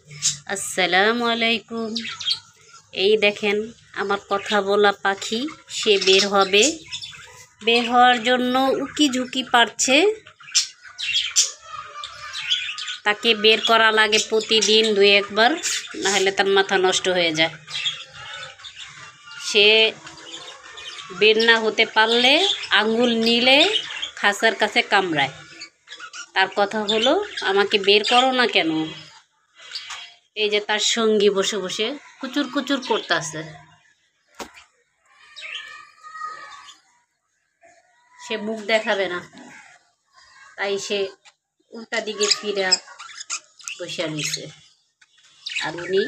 আসসালামু আলাইকুম। এই দেখেন আমার কথা বলা পাখি, সে বের হবে। বের হওয়ার জন্য উকি ঝুঁকি পারছে। তাকে বের করা লাগে প্রতিদিন 2-1 বার, নাহলে তার মাথা নষ্ট হয়ে যায়। সে বের না হতে পারলে আঙ্গুল নিলে খাঁচার কাছে কামড়ায়। তার কথা হলো, আমাকে বের করো না কেন? এই যে তার সঙ্গী বসে বসে কুচুর কুচুর করতেছে। সে মুখ দেখাবে না, তাই সে উল্টা দিকে ফিরে বসে নিছে। আর উনি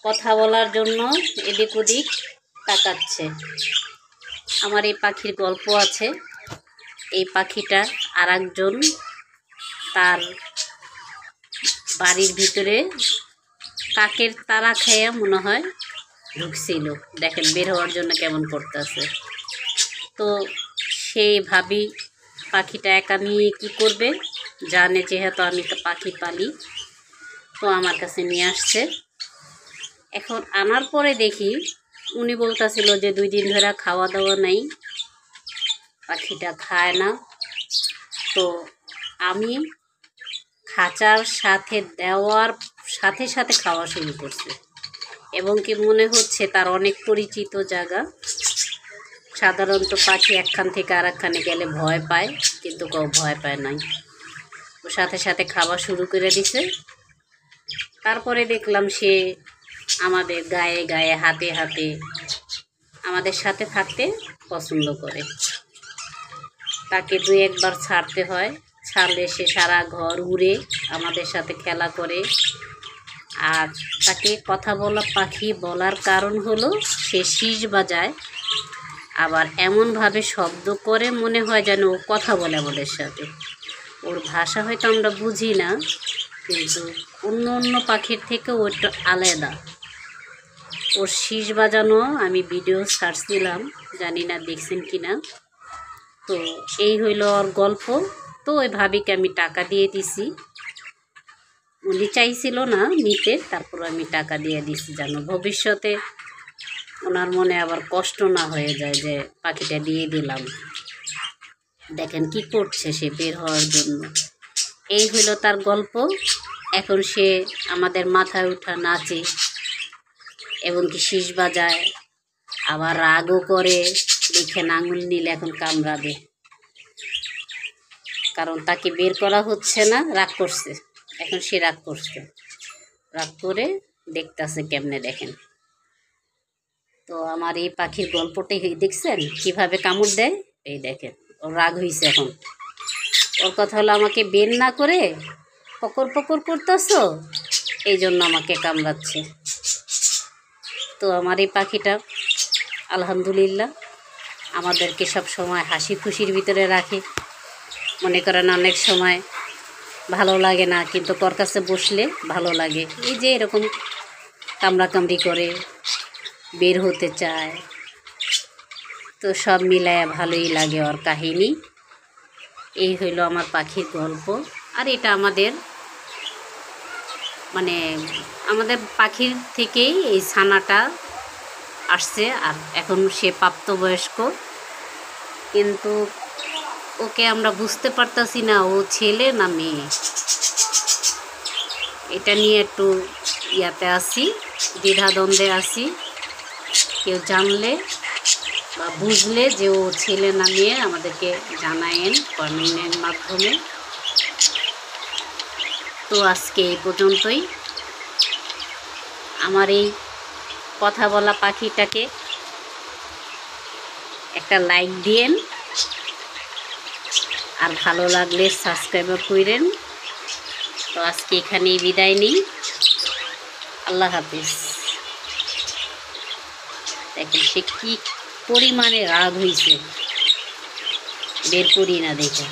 কথা বলার জন্য এদিক ওদিক তাকাচ্ছে। আমার এই পাখির গল্প আছে। এই পাখিটা আর একজন তার বাড়ির ভিতরে কাকের তারা খেয়ে মনে হয় ঢুকছিল। দেখেন বের হওয়ার জন্য কেমন করতেছে। তো সেই ভাবি পাখিটা একা নিয়ে কী করবে, জানে যেহেতু আমি তো পাখি পালি, তো আমার কাছে নিয়ে আসছে। এখন আনার পরে দেখি উনি বলতেছিল যে 2 দিন ধরে খাওয়া দাওয়া নাই, পাখিটা খায় না। তো আমি খাঁচার সাথে দেওয়ার সাথে সাথে খাওয়া শুরু করছে, এবং কি মনে হচ্ছে তার অনেক পরিচিত জায়গা। সাধারণত পাখি একখান থেকে আর একখানে গেলে ভয় পায়, কিন্তু কেউ ভয় পায় নাই। ও সাথে সাথে খাওয়া শুরু করে দিছে। তারপরে দেখলাম সে আমাদের গায়ে গায়ে হাতে হাতে আমাদের সাথে থাকতে পছন্দ করে। তাকে 2-1 বার ছাড়তে হয়, ছাড়লে সে সারা ঘর উড়ে আমাদের সাথে খেলা করে। আর তাকে কথা বলা পাখি বলার কারণ হলো সে শীষ বাজায়, আবার এমনভাবে শব্দ করে মনে হয় যেন ও কথা বলে আমাদের সাথে। ওর ভাষা হয়তো আমরা বুঝি না, কিন্তু অন্য অন্য পাখির থেকে ও একটু আলাদা। ওর শীষ বাজানো আমি ভিডিও সার্চ দিলাম, জানি না দেখছেন কি না। তো এই হইল ওর গল্প। তো ওই ভাবিকে আমি টাকা দিয়ে দিছি। উনি চাইছিল না নিতে, তারপর আমি টাকা দিয়ে দিছি যেন ভবিষ্যতে ওনার মনে আবার কষ্ট না হয়ে যায় যে পাখিটা দিয়ে দিলাম। দেখেন কি করছে সে বের হওয়ার জন্য। এই হইল তার গল্প। এখন সে আমাদের মাথায় উঠা নাচে, এবং কি শীষ বাজায়, আবার রাগও করে। দেখেন আঙুল নিলে এখন কামড়াবে, কারণ তাকে বের করা হচ্ছে না। রাগ করছে, এখন সে রাগ করছে, রাগ করে দেখতেছে কেমনে। দেখেন তো আমার এই পাখির গল্পটাই দেখছেন কিভাবে কামড় দেয়। এই দেখেন ওর রাগ হয়েছে এখন। ওর কথা হলো, আমাকে বের না করে পকর পকর করতেছো, এই জন্য আমাকে কামড়াচ্ছে। তো আমার এই পাখিটা আলহামদুলিল্লাহ আমাদেরকে সব সময় হাসি খুশির ভিতরে রাখে। মনে করেন অনেক সময় ভালো লাগে না, কিন্তু ওর কাছে বসলে ভালো লাগে। এই যে এরকম কামড়াকামড়ি করে বের হতে চায়, তো সব মিলায় ভালোই লাগে ওর কাহিনী। এই হইল আমার পাখির গল্প। আর এটা আমাদের আমাদের পাখির থেকেই এই ছানাটা আসছে। আর এখন সে প্রাপ্তবয়স্ক, কিন্তু ওকে আমরা বুঝতে পারতাছি না ও ছেলে না মেয়ে। এটা নিয়ে একটু ইয়াতে আছি, দ্বিধাদ্বন্দ্বে আছি। কেউ জানলে বা বুঝলে যে ও ছেলে না মেয়ে আমাদেরকে জানায়েন কমেন্টের মাধ্যমে। তো আজকে এই পর্যন্তই। আমার এই কথা বলা পাখিটাকে একটা লাইক দিয়েন, আর ভালো লাগলে সাবস্ক্রাইব করেন। তো আজকে এখানেই বিদায় নিই। আল্লাহ হাফিজ। দেখেন সে কি পরিমাণে রাগ হয়েছে, বের করি না দেখে।